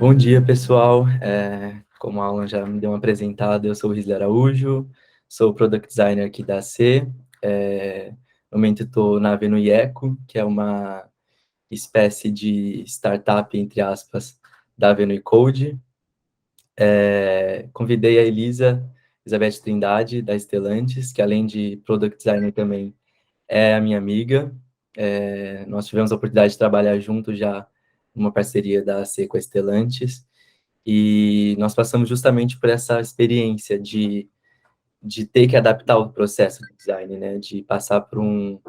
Bom dia, pessoal. Como a Alan já me deu uma apresentada, eu sou o Rizli Araújo, sou Product Designer aqui da AC. No momento estou na Avenue Eco, que é uma espécie de startup, entre aspas, da Avenue Code. Convidei a Elizabeth Trindade, da Stellantis, que além de Product Designer também é a minha amiga. Nós tivemos a oportunidade de trabalhar junto já numa parceria da AC com a Stellantis. E nós passamos justamente por essa experiência de ter que adaptar o processo de design, né? De passar por um,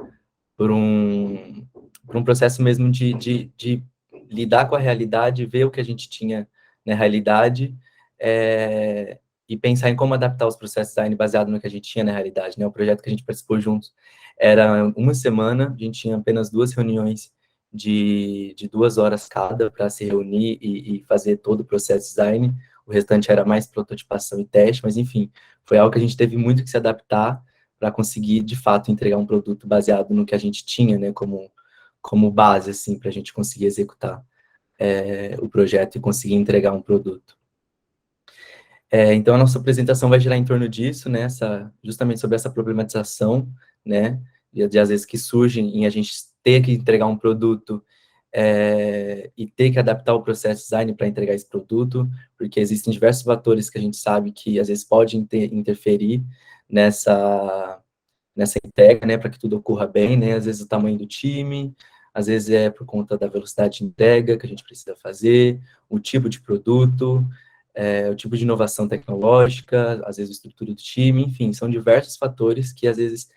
por um processo mesmo de lidar com a realidade, ver o que a gente tinha na realidade, e pensar em como adaptar os processos de design baseado no que a gente tinha na realidade, né? O projeto que a gente participou juntos era uma semana, a gente tinha apenas 2 reuniões de 2 horas cada para se reunir e fazer todo o processo de design. O restante era mais prototipação e teste, mas enfim, foi algo que a gente teve muito que se adaptar para conseguir, de fato, entregar um produto baseado no que a gente tinha, né, como base, assim, para a gente conseguir executar o projeto e conseguir entregar um produto. Então, a nossa apresentação vai girar em torno disso, né, justamente sobre essa problematização, né, de às vezes que surgem em a gente ter que entregar um produto e ter que adaptar o processo de design para entregar esse produto, porque existem diversos fatores que a gente sabe que às vezes podem interferir nessa entrega, né, para que tudo ocorra bem, né, às vezes o tamanho do time, às vezes é por conta da velocidade de entrega que a gente precisa fazer, o tipo de produto, o tipo de inovação tecnológica, às vezes a estrutura do time, enfim, são diversos fatores que às vezes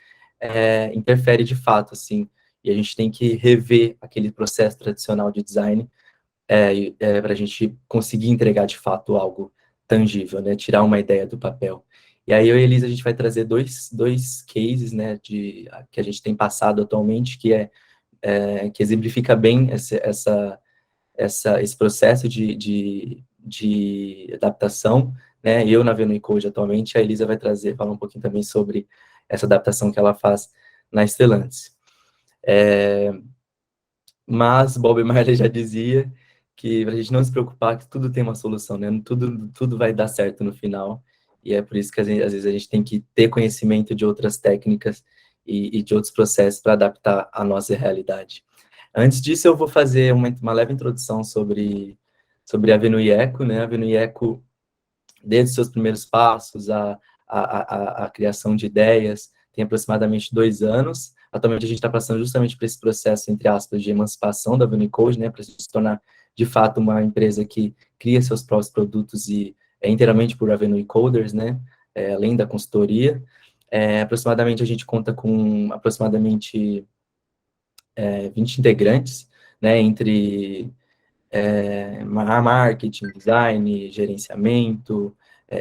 interferem de fato, assim, e a gente tem que rever aquele processo tradicional de design para a gente conseguir entregar de fato algo tangível, né? Tirar uma ideia do papel. E aí eu e a Elisa, a gente vai trazer dois cases, né, que a gente tem passado atualmente, que exemplifica bem esse processo de adaptação, né? Eu na Venue Code atualmente, a Elisa vai falar um pouquinho também sobre essa adaptação que ela faz na Stellantis. Mas Bob Marley já dizia que para a gente não se preocupar, que tudo tem uma solução, né? Tudo vai dar certo no final. E é por isso que às vezes a gente tem que ter conhecimento de outras técnicas e de outros processos para adaptar a nossa realidade. Antes disso, eu vou fazer uma leve introdução sobre a Venue Eco, né? A Venue Eco, desde os seus primeiros passos, a criação de ideias, tem aproximadamente 2 anos. Atualmente, a gente está passando justamente por esse processo, entre aspas, de emancipação da Unicode, né, para se tornar, de fato, uma empresa que cria seus próprios produtos e é inteiramente por Avenue Coders, né, além da consultoria. Aproximadamente, a gente conta com aproximadamente 20 integrantes, né, entre marketing, design, gerenciamento,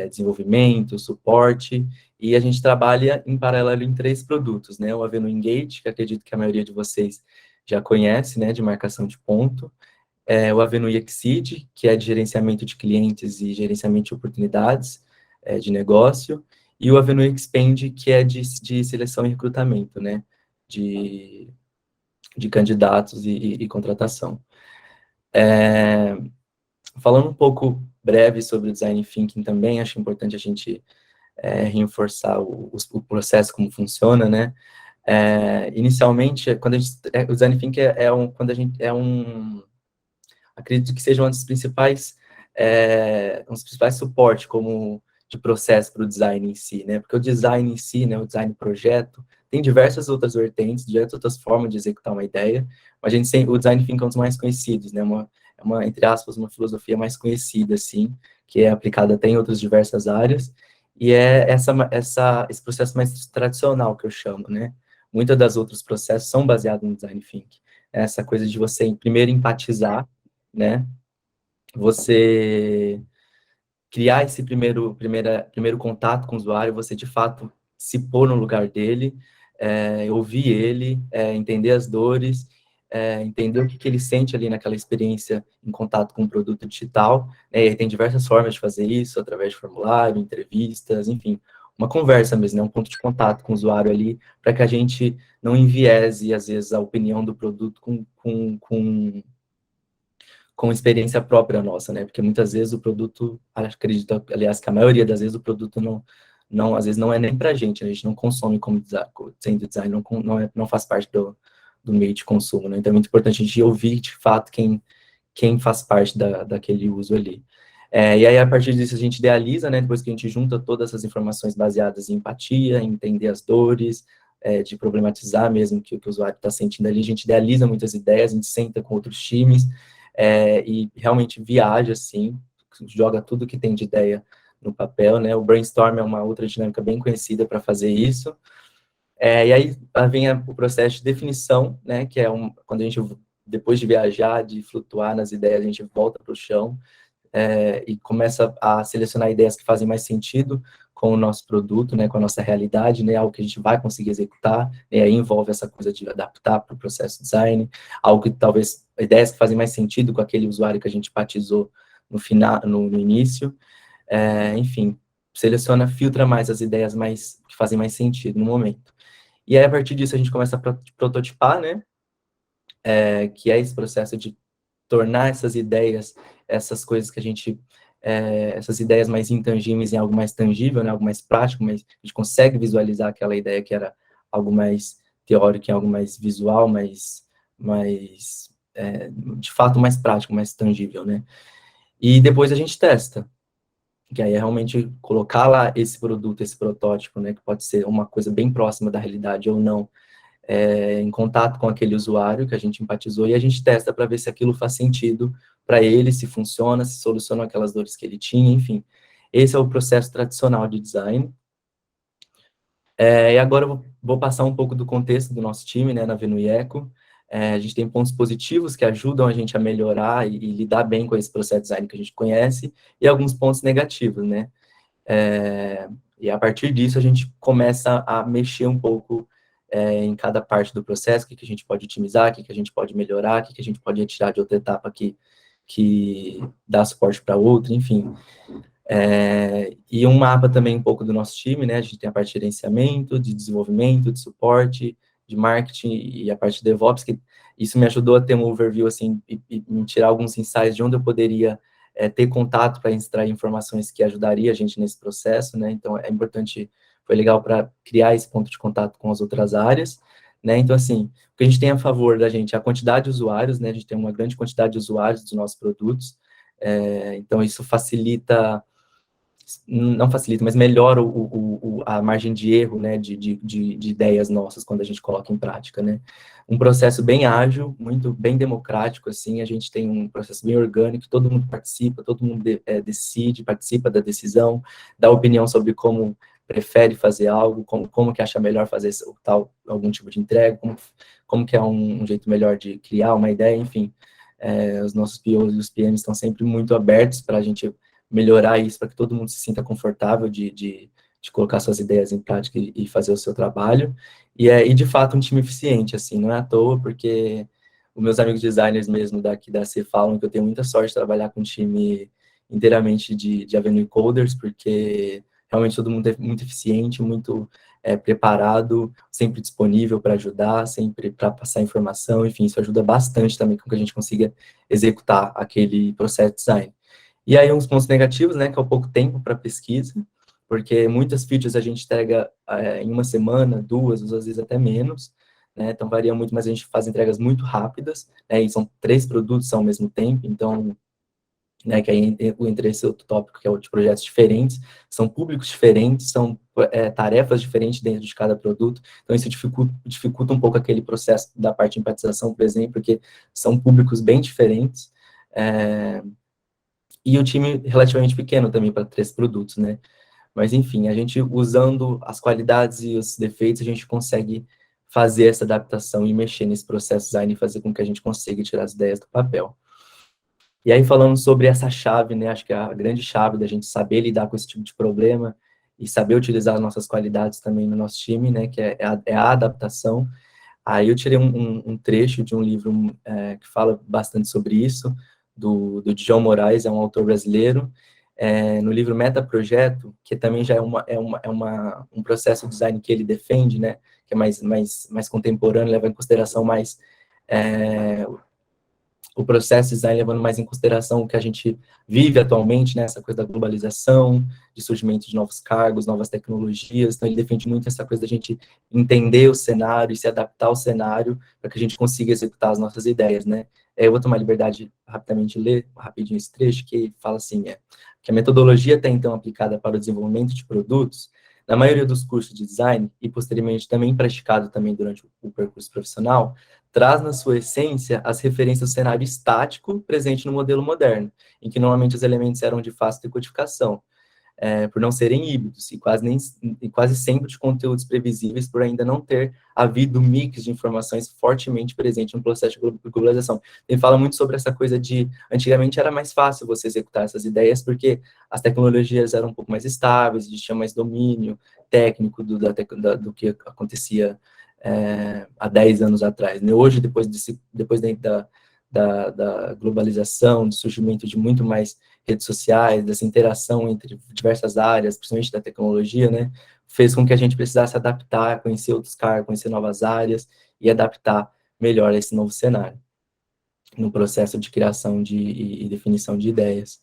desenvolvimento, suporte, e a gente trabalha em paralelo em 3 produtos, né? O Avenue Engage, que acredito que a maioria de vocês já conhece, né, de marcação de ponto, o Avenue Exceed, que é de gerenciamento de clientes e gerenciamento de oportunidades de negócio, e o Avenue Expand, que é de seleção e recrutamento, né, de candidatos e contratação. Falando um pouco breve sobre o Design Thinking também, acho importante a gente reforçar o processo, como funciona, né? Inicialmente, quando o Design Thinking quando a gente acredito que seja um dos principais suportes como de processo para o design em si, né? Porque o design em si, né, o design projeto, tem diversas outras vertentes, diversas outras formas de executar uma ideia, mas o design thinking é um dos mais conhecidos, né? Entre aspas, uma filosofia mais conhecida, assim, que é aplicada até em outras diversas áreas, e é esse processo mais tradicional que eu chamo, né? Muitas das outros processos são baseados no design thinking. Essa coisa de você primeiro empatizar, né? Você criar esse primeiro contato com o usuário, você de fato se pôr no lugar dele, ouvir ele, entender as dores, entender o que ele sente ali naquela experiência em contato com o produto digital. E tem diversas formas de fazer isso, através de formulário, entrevistas, enfim, uma conversa mesmo, né, um ponto de contato com o usuário ali, para que a gente não enviese, às vezes, a opinião do produto com experiência própria nossa, né? Porque muitas vezes o produto, acredito, aliás, que a maioria das vezes o produto às vezes não é nem pra gente, né? A gente não consome como design, sendo design, não faz parte do meio de consumo, né? Então é muito importante a gente ouvir, de fato, quem faz parte daquele uso ali. E aí, a partir disso, a gente idealiza, né, depois que a gente junta todas essas informações baseadas em empatia, em entender as dores, de problematizar mesmo que o usuário está sentindo ali, a gente idealiza muitas ideias, a gente senta com outros times, e realmente viaja, assim, joga tudo que tem de ideia no papel, né, o brainstorm é uma outra dinâmica bem conhecida para fazer isso, e aí vem o processo de definição, né, que é quando a gente, depois de viajar, de flutuar nas ideias, a gente volta para o chão, e começa a selecionar ideias que fazem mais sentido com o nosso produto, né, com a nossa realidade, né, algo que a gente vai conseguir executar, e aí envolve essa coisa de adaptar para o processo design, algo que talvez, ideias que fazem mais sentido com aquele usuário que a gente batizou no final, no início, enfim, seleciona, filtra mais as ideias que fazem mais sentido no momento. E aí, a partir disso, a gente começa a prototipar, né, que é esse processo de tornar essas ideias, essas coisas que a gente, essas ideias mais intangíveis em algo mais tangível, né, algo mais prático, mas a gente consegue visualizar aquela ideia que era algo mais teórico, em algo mais visual, de fato, mais prático, mais tangível, né. E depois a gente testa, que aí é realmente colocar lá esse produto, esse protótipo, né, que pode ser uma coisa bem próxima da realidade ou não, em contato com aquele usuário que a gente empatizou, e a gente testa para ver se aquilo faz sentido para ele, se funciona, se soluciona aquelas dores que ele tinha, enfim. Esse é o processo tradicional de design. E agora eu vou passar um pouco do contexto do nosso time, né, na Venuieco. A gente tem pontos positivos que ajudam a gente a melhorar e lidar bem com esse processo de design que a gente conhece, e alguns pontos negativos, né. E a partir disso a gente começa a mexer um pouco em cada parte do processo, o que a gente pode otimizar, o que a gente pode melhorar, o que a gente pode retirar de outra etapa que dá suporte para outra, enfim. E um mapa também um pouco do nosso time, né? A gente tem a parte de gerenciamento, de desenvolvimento, de suporte, de marketing e a parte de DevOps, que isso me ajudou a ter um overview, assim, e me tirar alguns insights de onde eu poderia ter contato para extrair informações que ajudaria a gente nesse processo, né? Então, é importante, foi legal para criar esse ponto de contato com as outras áreas, né? Então, assim, o que a gente tem a favor da gente é a quantidade de usuários, né? A gente tem uma grande quantidade de usuários dos nossos produtos, então isso facilita, não facilita, mas melhora a margem de erro, né, de ideias nossas quando a gente coloca em prática, né. Um processo bem ágil, muito bem democrático, assim, a gente tem um processo bem orgânico, todo mundo participa, todo mundo decide, participa da decisão, dá opinião sobre como prefere fazer algo, como que acha melhor fazer algum tipo de entrega, como que é um jeito melhor de criar uma ideia, enfim. Os nossos POs e os PMs estão sempre muito abertos para a gente melhorar isso, para que todo mundo se sinta confortável de colocar suas ideias em prática e fazer o seu trabalho, e de fato um time eficiente, assim, não é à toa, porque os meus amigos designers mesmo daqui da C falam que eu tenho muita sorte de trabalhar com um time inteiramente de Avenue Coders, porque realmente todo mundo é muito eficiente, muito preparado, sempre disponível para ajudar, sempre para passar informação, enfim, isso ajuda bastante também com que a gente consiga executar aquele processo de design. E aí, uns pontos negativos, né, que é o pouco tempo para pesquisa, porque muitas features a gente entrega em uma semana, duas, às vezes até menos, né, então varia muito, mas a gente faz entregas muito rápidas, né, e são 3 produtos ao mesmo tempo, então, né, que aí entra esse outro tópico, que é o de projetos diferentes, são públicos diferentes, são tarefas diferentes dentro de cada produto, então isso dificulta um pouco aquele processo da parte de empatização, por exemplo, porque são públicos bem diferentes, e o time relativamente pequeno também para 3 produtos, né? Mas, enfim, a gente usando as qualidades e os defeitos, a gente consegue fazer essa adaptação e mexer nesse processo design e fazer com que a gente consiga tirar as ideias do papel. E aí, falando sobre essa chave, né, acho que é a grande chave da gente saber lidar com esse tipo de problema e saber utilizar as nossas qualidades também no nosso time, né, que é a adaptação. Aí eu tirei um trecho de um livro que fala bastante sobre isso, do Djalma Moraes, é um autor brasileiro, no livro Metaprojeto, que também já um processo de design que ele defende, né, que é mais contemporâneo, leva em consideração mais o processo design levando mais em consideração o que a gente vive atualmente, né, essa coisa da globalização, de surgimento de novos cargos, novas tecnologias. Então, ele defende muito essa coisa da gente entender o cenário e se adaptar ao cenário para que a gente consiga executar as nossas ideias, né. Eu vou tomar liberdade rapidamente ler rapidinho esse trecho que fala assim, que a metodologia até então aplicada para o desenvolvimento de produtos, na maioria dos cursos de design, e posteriormente também praticado também durante o percurso profissional, traz na sua essência as referências do cenário estático presente no modelo moderno, em que normalmente os elementos eram de fácil decodificação, por não serem híbridos, e quase sempre de conteúdos previsíveis, por ainda não ter havido um mix de informações fortemente presente no processo de globalização. Ele fala muito sobre essa coisa de, antigamente era mais fácil você executar essas ideias, porque as tecnologias eram um pouco mais estáveis, a gente tinha mais domínio técnico do que acontecia há 10 anos atrás. Né? Hoje, depois da globalização, do surgimento de muito mais redes sociais, dessa interação entre diversas áreas, principalmente da tecnologia, né, fez com que a gente precisasse adaptar, conhecer outros caras, conhecer novas áreas e adaptar melhor a esse novo cenário, no processo de criação e definição de ideias.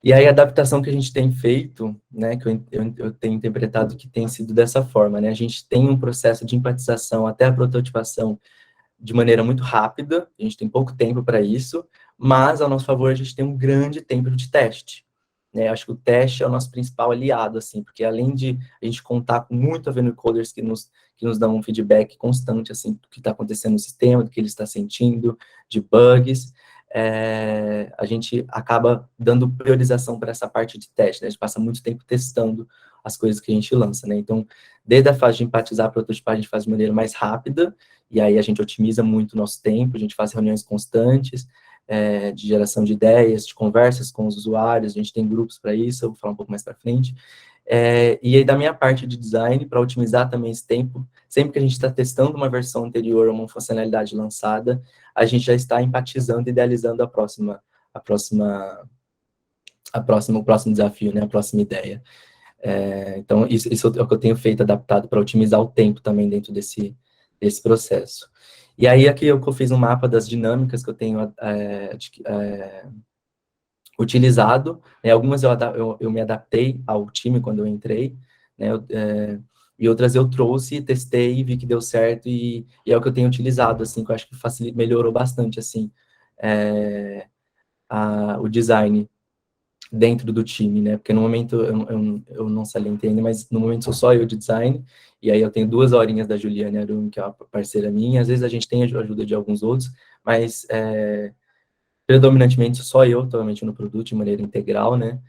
E aí a adaptação que a gente tem feito, né, que eu tenho interpretado que tem sido dessa forma, né, a gente tem um processo de empatização até a prototipação de maneira muito rápida, a gente tem pouco tempo para isso, mas, ao nosso favor, a gente tem um grande tempo de teste. Né? Acho que o teste é o nosso principal aliado, assim, porque além de a gente contar com muito avenue coders que nos dão um feedback constante, assim, do que está acontecendo no sistema, do que ele está sentindo, de bugs, a gente acaba dando priorização para essa parte de teste, né? A gente passa muito tempo testando as coisas que a gente lança, né? Então, desde a fase de empatizar, prototipar, a gente faz de maneira mais rápida, e aí a gente otimiza muito o nosso tempo, a gente faz reuniões constantes, de geração de ideias, de conversas com os usuários, a gente tem grupos para isso, eu vou falar um pouco mais para frente. E aí, da minha parte de design, para otimizar também esse tempo, sempre que a gente está testando uma versão anterior a uma funcionalidade lançada, a gente já está empatizando, idealizando o próximo desafio, né, a próxima ideia. Então, isso é o que eu tenho feito, adaptado para otimizar o tempo também dentro desse processo. E aí, aqui eu fiz um mapa das dinâmicas que eu tenho utilizado, né, algumas eu me adaptei ao time quando eu entrei, né, e outras eu trouxe, testei e vi que deu certo, e é o que eu tenho utilizado, assim, que eu acho que melhorou bastante, assim, o design dentro do time, né? Porque no momento, eu não salientei ainda, mas no momento sou só eu de design, e aí eu tenho 2 horinhas da Juliane Arum, que é uma parceira minha, às vezes a gente tem a ajuda de alguns outros, mas predominantemente só eu, totalmente no produto, de maneira integral, né?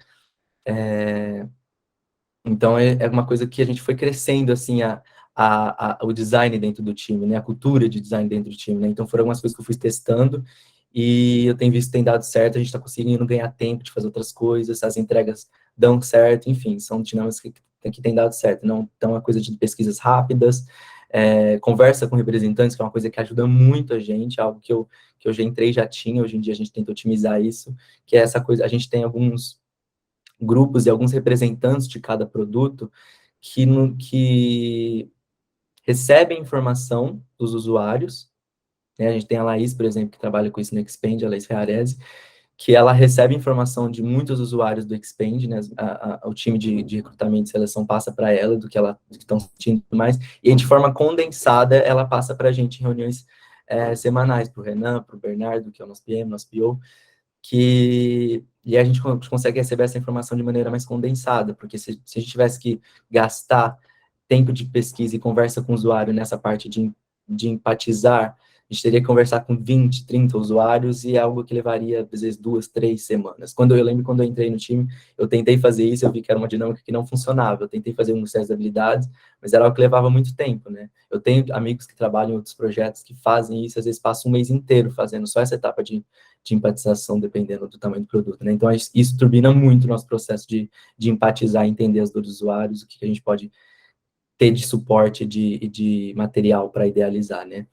Então, é uma coisa que a gente foi crescendo, assim, o design dentro do time, né? A cultura de design dentro do time, né? Então, foram algumas coisas que eu fui testando e eu tenho visto que tem dado certo, a gente está conseguindo ganhar tempo de fazer outras coisas, as entregas dão certo, enfim, são dinâmicas que têm dado certo. Não, então, é uma coisa de pesquisas rápidas, conversa com representantes, que é uma coisa que ajuda muito a gente, algo que eu já entrei, já tinha, hoje em dia a gente tenta otimizar isso, que é essa coisa, a gente tem alguns grupos e alguns representantes de cada produto que recebem informação dos usuários, né? A gente tem a Laís, por exemplo, que trabalha com isso no Expand, a Laís Ferrarese, que ela recebe informação de muitos usuários do Expand, né? O time de recrutamento e seleção passa para ela do que estão sentindo mais, e de forma condensada ela passa para a gente em reuniões semanais, para o Renan, para o Bernardo, que é o nosso PM, nosso PO, e a gente consegue receber essa informação de maneira mais condensada, porque se a gente tivesse que gastar tempo de pesquisa e conversa com o usuário nessa parte de empatizar, a gente teria que conversar com 20, 30 usuários, e é algo que levaria, às vezes, 2, 3 semanas. Eu lembro quando eu entrei no time, eu tentei fazer isso, eu vi que era uma dinâmica que não funcionava, eu tentei fazer um set de habilidades, mas era algo que levava muito tempo, né? Eu tenho amigos que trabalham em outros projetos que fazem isso, às vezes passam um mês inteiro fazendo só essa etapa de empatização, dependendo do tamanho do produto, né? Então, isso turbina muito o nosso processo de empatizar, entender as dores dos usuários, o que a gente pode ter de suporte e de material para idealizar, né?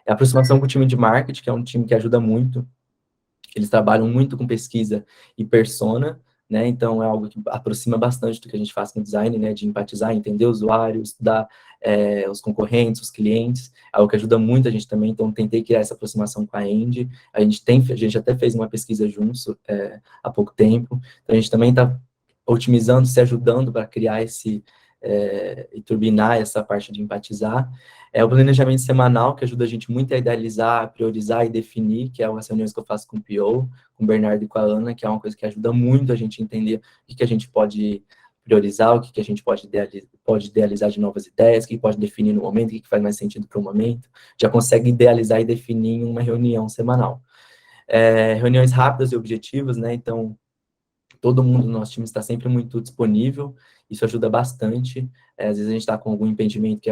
A aproximação com o time de marketing, que é um time que ajuda muito, eles trabalham muito com pesquisa e persona, né? Então, é algo que aproxima bastante do que a gente faz com design, né? De empatizar, entender o usuário, estudar os concorrentes, os clientes, algo que ajuda muito a gente também. Então, tentei criar essa aproximação com a Andy. A gente até fez uma pesquisa juntos há pouco tempo. Então, a gente também está otimizando, se ajudando para criar e turbinar essa parte de empatizar. É o planejamento semanal, que ajuda a gente muito a idealizar, a priorizar e definir, que é as reuniões que eu faço com o PO, com o Bernardo e com a Ana, que é uma coisa que ajuda muito a gente a entender o que a gente pode priorizar, o que a gente pode idealizar de novas ideias, o que pode definir no momento, o que faz mais sentido para o momento. Já consegue idealizar e definir em uma reunião semanal. Reuniões rápidas e objetivas, né? Então, todo mundo do nosso time está sempre muito disponível, isso ajuda bastante. Às vezes a gente está com algum impedimento que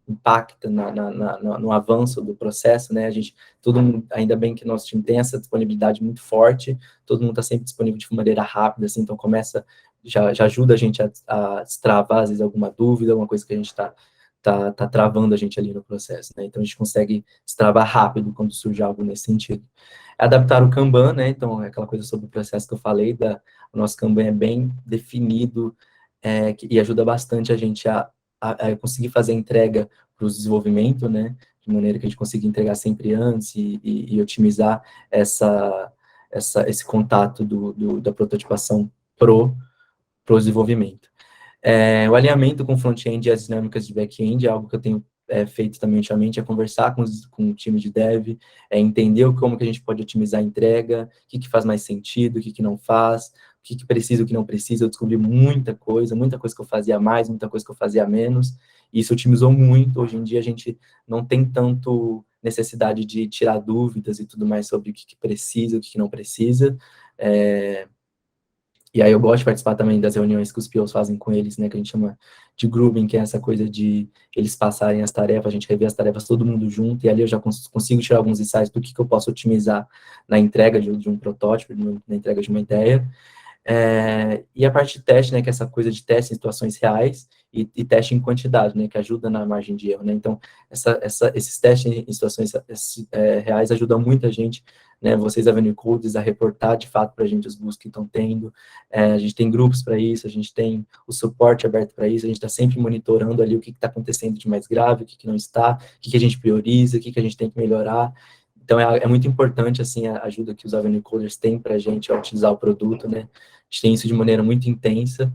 impacta no avanço do processo, né? Todo mundo, ainda bem que nosso time tem essa disponibilidade muito forte, todo mundo está sempre disponível de maneira rápida, assim, então já ajuda a gente a destravar, às vezes, alguma dúvida, alguma coisa que a gente tá travando a gente ali no processo, né? Então a gente consegue destravar rápido quando surge algo nesse sentido. Adaptar o Kanban, né? Então, é aquela coisa sobre o processo que eu falei, o nosso Kanban é bem definido e ajuda bastante a gente a conseguir fazer a entrega para o desenvolvimento, né? De maneira que a gente consiga entregar sempre antes e otimizar esse contato da prototipação pro desenvolvimento. O alinhamento com front-end e as dinâmicas de back-end é algo que eu tenho feito também ultimamente, é conversar com o time de dev, entender como que a gente pode otimizar a entrega, o que faz mais sentido, o que não faz, o que precisa, o que não precisa. Eu descobri muita coisa que eu fazia mais, muita coisa que eu fazia menos, e isso otimizou muito. Hoje em dia a gente não tem tanto necessidade de tirar dúvidas e tudo mais sobre o que precisa, o que não precisa. E aí eu gosto de participar também das reuniões que os POs fazem com eles, né, que a gente chama de grouping, que é essa coisa de eles passarem as tarefas, a gente rever as tarefas todo mundo junto, e ali eu já consigo tirar alguns insights do que eu posso otimizar na entrega de um protótipo, na entrega de uma ideia. E a parte de teste, né, que é essa coisa de teste em situações reais e teste em quantidade, né, que ajuda na margem de erro, né, então esses testes em situações reais ajudam muita gente, né, vocês, Avenue Codes, a reportar de fato para a gente os bugs que estão tendo, a gente tem grupos para isso, a gente tem o suporte aberto para isso, a gente está sempre monitorando ali o que está acontecendo de mais grave, o que não está, o que a gente prioriza, o que a gente tem que melhorar. Então, é muito importante, assim, a ajuda que os Avenue Coders têm para a gente a utilizar o produto, né? A gente tem isso de maneira muito intensa,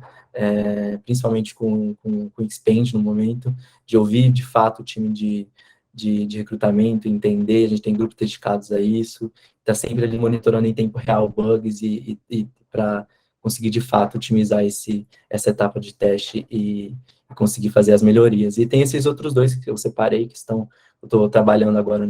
principalmente com o Expand no momento, de ouvir, de fato, o time de recrutamento, entender, a gente tem grupos dedicados a isso, está sempre ali monitorando em tempo real bugs e para conseguir, de fato, otimizar essa etapa de teste e conseguir fazer as melhorias. E tem esses outros dois que eu separei, eu estou trabalhando agora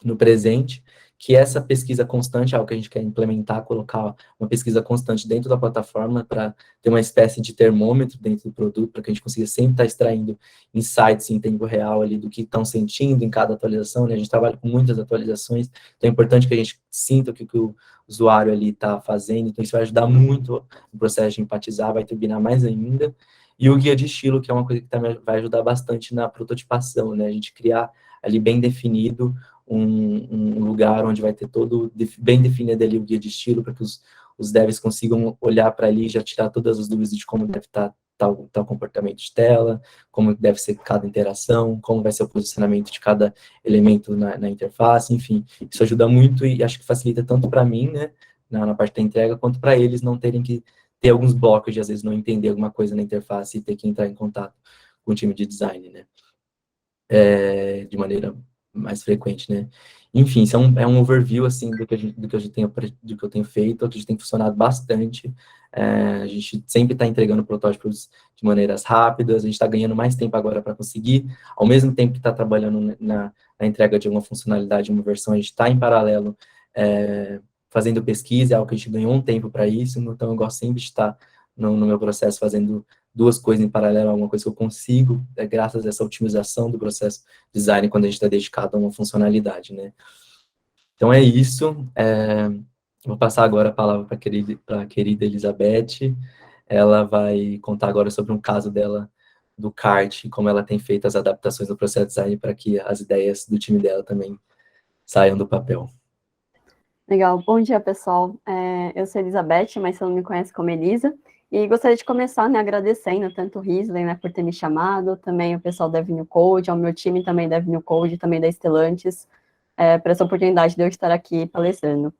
no presente, que essa pesquisa constante é algo que a gente quer implementar, colocar uma pesquisa constante dentro da plataforma para ter uma espécie de termômetro dentro do produto, para que a gente consiga sempre estar extraindo insights em tempo real ali do que estão sentindo em cada atualização, né? A gente trabalha com muitas atualizações, então é importante que a gente sinta o que o usuário ali está fazendo, então isso vai ajudar muito no processo de empatizar, vai turbinar mais ainda. E o guia de estilo, que é uma coisa que também vai ajudar bastante na prototipação, né? A gente criar ali bem definido um lugar onde vai ter bem definido ali o guia de estilo, para que os devs consigam olhar para ali e já tirar todas as dúvidas de como deve estar tal comportamento de tela, como deve ser cada interação, como vai ser o posicionamento de cada elemento na interface, enfim. Isso ajuda muito e acho que facilita tanto para mim, né, na parte da entrega, quanto para eles não terem que ter alguns blocos de, às vezes, não entender alguma coisa na interface e ter que entrar em contato com o time de design, né, de maneira mais frequente, né. Enfim, isso é um overview, assim, do que eu tenho feito, que a gente tem funcionado bastante. A gente sempre está entregando protótipos de maneiras rápidas, a gente está ganhando mais tempo agora para conseguir, ao mesmo tempo que está trabalhando na entrega de uma funcionalidade, uma versão, a gente está em paralelo fazendo pesquisa, é algo que a gente ganhou um tempo para isso, então eu gosto sempre de estar no meu processo fazendo duas coisas em paralelo, alguma coisa que eu consigo, graças a essa otimização do processo design, quando a gente está dedicado a uma funcionalidade, né. Então é isso, vou passar agora a palavra para a querida Elizabeth, ela vai contar agora sobre um caso dela, do kart, como ela tem feito as adaptações do processo design para que as ideias do time dela também saiam do papel. Legal. Bom dia, pessoal. Eu sou Elizabeth, mas você não me conhece como Elisa. E gostaria de começar, né, agradecendo tanto o Risley, né, por ter me chamado, também o pessoal da Avenue Code, ao meu time também da Avenue Code, também da Stellantis, por essa oportunidade de eu estar aqui palestrando.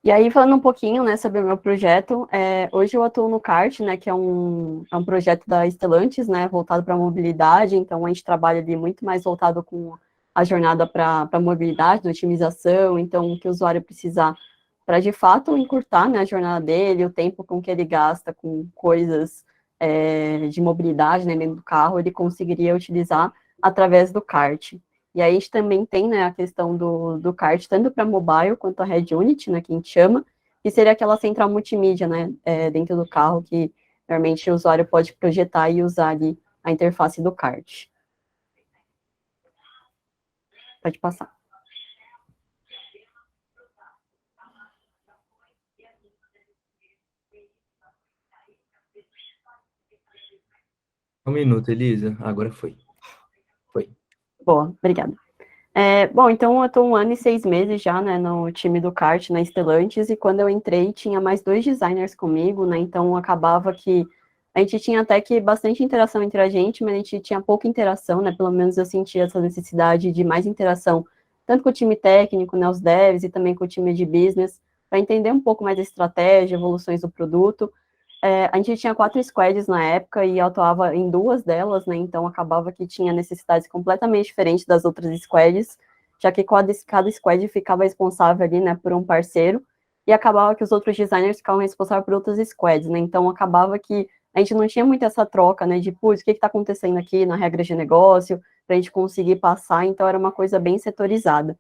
E aí, falando um pouquinho, né, sobre o meu projeto, hoje eu atuo no CART, né, que é um projeto da Stellantis, né, voltado para a mobilidade, então a gente trabalha ali muito mais voltado com a jornada para a mobilidade, otimização, então o que o usuário precisar para, de fato, encurtar, né, a jornada dele, o tempo com que ele gasta com coisas de mobilidade, né, dentro do carro, ele conseguiria utilizar através do CART. E aí a gente também tem, né, a questão do kart, tanto para mobile quanto a Red Unit, né, que a gente chama, que seria aquela central multimídia, né, dentro do carro, que normalmente o usuário pode projetar e usar ali a interface do kart. Pode passar. Um minuto, Elisa. Agora foi. Foi. Boa, obrigada. Bom, então eu estou 1 ano e 6 meses já, né, no time do kart, na Stellantis, e quando eu entrei tinha mais 2 designers comigo, né, então acabava que a gente tinha até que bastante interação entre a gente, mas a gente tinha pouca interação, né, pelo menos eu sentia essa necessidade de mais interação, tanto com o time técnico, né, os devs, e também com o time de business, para entender um pouco mais a estratégia, evoluções do produto. A gente tinha 4 squads na época e eu atuava em 2 delas, né? Então acabava que tinha necessidades completamente diferentes das outras squads, já que cada squad ficava responsável ali, né, por um parceiro, e acabava que os outros designers ficavam responsáveis por outras squads, né? Então acabava que a gente não tinha muito essa troca, né, de, putz, o que está acontecendo aqui na regra de negócio, para a gente conseguir passar, então era uma coisa bem setorizada.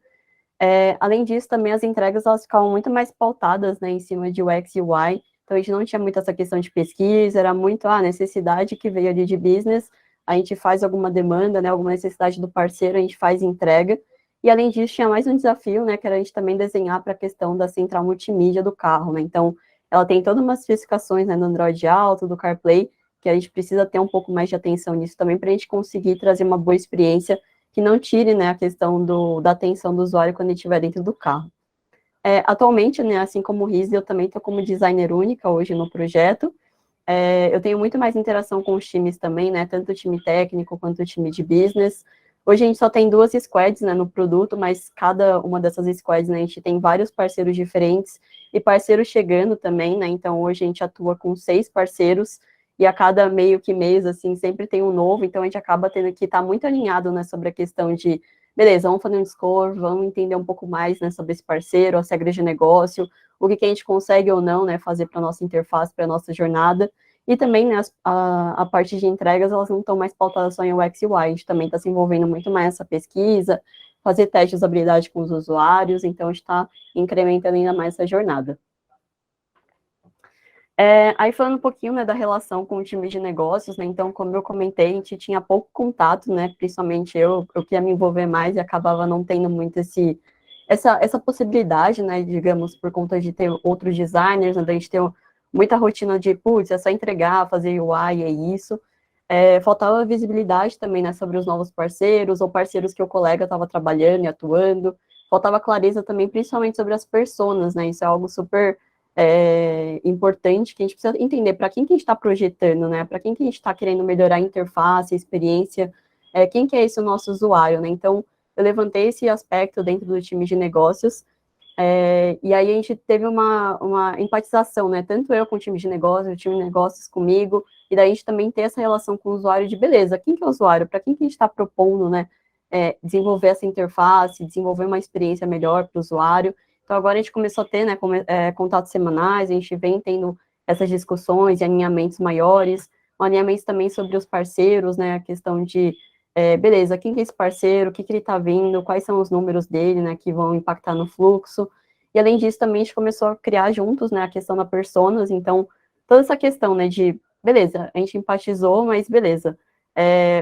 Além disso, também as entregas elas ficavam muito mais pautadas, né, em cima de UX e UI, então a gente não tinha muito essa questão de pesquisa, era muito a necessidade que veio ali de business, a gente faz alguma demanda, né, alguma necessidade do parceiro, a gente faz entrega, e além disso tinha mais um desafio, né, que era a gente também desenhar para a questão da central multimídia do carro, né, então ela tem todas umas especificações, né, do Android Auto, do CarPlay, que a gente precisa ter um pouco mais de atenção nisso também para a gente conseguir trazer uma boa experiência que não tire, né, a questão da atenção do usuário quando ele estiver dentro do carro. Atualmente, né, assim como o Riz, eu também estou como designer única hoje no projeto. Eu tenho muito mais interação com os times também, né, tanto o time técnico quanto o time de business. Hoje a gente só tem 2 squads, né, no produto, mas cada uma dessas squads, né, a gente tem vários parceiros diferentes e parceiros chegando também, né, então hoje a gente atua com 6 parceiros e a cada meio que mês, assim, sempre tem um novo, então a gente acaba tendo que estar muito alinhado, né, sobre a questão de, beleza, vamos fazer um score, vamos entender um pouco mais, né, sobre esse parceiro, as regras de negócio, o que a gente consegue ou não, né, fazer para a nossa interface, para a nossa jornada, e também, né, a parte de entregas, elas não estão mais pautadas só em UX e UI, a gente também está se envolvendo muito mais nessa pesquisa, fazer testes de usabilidade com os usuários, então a gente está incrementando ainda mais essa jornada. Aí falando um pouquinho, né, da relação com o time de negócios, né, então, como eu comentei, a gente tinha pouco contato, né, principalmente eu queria me envolver mais e acabava não tendo muito essa possibilidade, né, digamos, por conta de ter outros designers, né, da gente ter muita rotina de, putz, é só entregar, fazer UI, é isso. Faltava visibilidade também, né, sobre os novos parceiros, ou parceiros que o colega estava trabalhando e atuando. Faltava clareza também, principalmente sobre as personas, né, isso é algo super importante, que a gente precisa entender para quem que a gente está projetando, né, para quem que a gente está querendo melhorar a interface, a experiência, quem que é esse o nosso usuário, né, então eu levantei esse aspecto dentro do time de negócios, e aí a gente teve uma empatização, né? Tanto eu com o time de negócios, o time de negócios comigo, e daí a gente também ter essa relação com o usuário de beleza, quem que é o usuário? Para quem que a gente está propondo, né? Desenvolver essa interface, desenvolver uma experiência melhor para o usuário. Então agora a gente começou a ter, né, contatos semanais, a gente vem tendo essas discussões e alinhamentos maiores, alinhamentos também sobre os parceiros, né? A questão de beleza, quem que é esse parceiro, o que, que ele está vindo, quais são os números dele, né, que vão impactar no fluxo, e além disso também a gente começou a criar juntos, né, a questão da personas, então toda essa questão, né, de, beleza, a gente empatizou, mas beleza,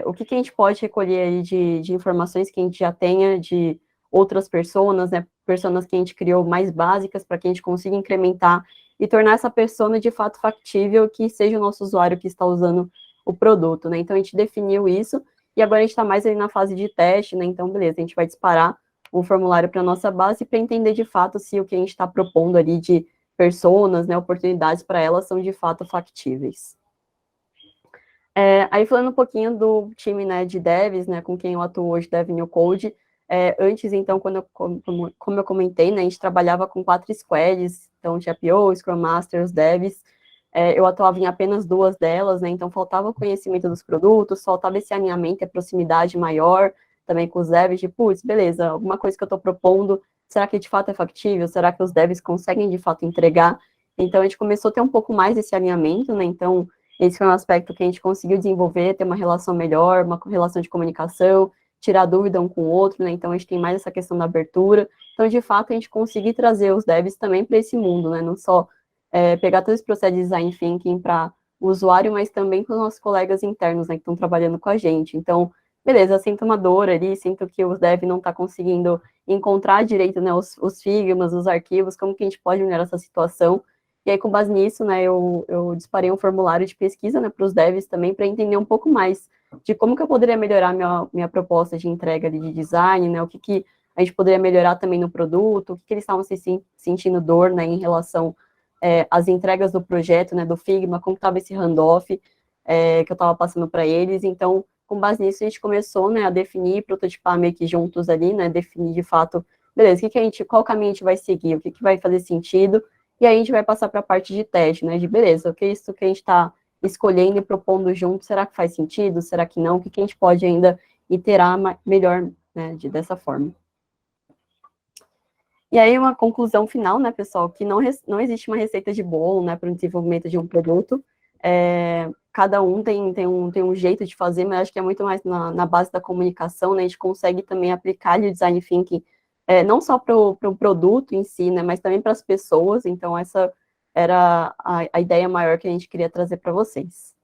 o que, que a gente pode recolher aí de informações que a gente já tenha de outras personas, né, personas que a gente criou mais básicas para que a gente consiga incrementar e tornar essa persona de fato factível que seja o nosso usuário que está usando o produto, né, então a gente definiu isso, e agora a gente está mais ali na fase de teste, né? Então, beleza, a gente vai disparar um formulário para a nossa base para entender de fato se o que a gente está propondo ali de personas, né, oportunidades para elas são de fato factíveis. Aí falando um pouquinho do time, né, de devs, né, com quem eu atuo hoje, Dev New Code, antes, então, como eu comentei, né, a gente trabalhava com 4 squads, então tinha PO, Scrum Master, os devs, eu atuava em apenas 2 delas, né, então faltava o conhecimento dos produtos, faltava esse alinhamento e a proximidade maior, também com os devs, de, putz, beleza, alguma coisa que eu estou propondo, será que de fato é factível? Será que os devs conseguem de fato entregar? Então a gente começou a ter um pouco mais desse alinhamento, né, então esse foi um aspecto que a gente conseguiu desenvolver, ter uma relação melhor, uma relação de comunicação, tirar dúvida um com o outro, né? Então a gente tem mais essa questão da abertura. Então, de fato, a gente conseguir trazer os devs também para esse mundo, né? Não só pegar todo esse processo de design thinking para o usuário, mas também para os nossos colegas internos, né, que estão trabalhando com a gente. Então, beleza, sinto uma dor ali, sinto que os devs não estão conseguindo encontrar direito, né, os figmas, os arquivos, como que a gente pode melhorar essa situação. E aí, com base nisso, né, eu disparei um formulário de pesquisa, né, para os devs também, para entender um pouco mais de como que eu poderia melhorar minha proposta de entrega ali de design, né, o que a gente poderia melhorar também no produto, o que eles estavam sentindo dor, né, em relação às entregas do projeto, né, do Figma, como estava esse handoff que eu estava passando para eles. Então, com base nisso, a gente começou, né, a definir, prototipar meio que juntos ali, né, definir de fato, beleza, qual caminho a gente vai seguir, o que vai fazer sentido, e aí a gente vai passar para a parte de teste, né, de beleza, o que é isso que a gente está escolhendo e propondo junto, será que faz sentido, será que não, o que a gente pode ainda iterar melhor, né, dessa forma. E aí uma conclusão final, né, pessoal, que não existe uma receita de bolo, né, para o desenvolvimento de um produto, cada um tem um jeito de fazer, mas acho que é muito mais na base da comunicação, né, a gente consegue também aplicar o design thinking não só para o produto em si, né, mas também para as pessoas. Então essa era a ideia maior que a gente queria trazer para vocês.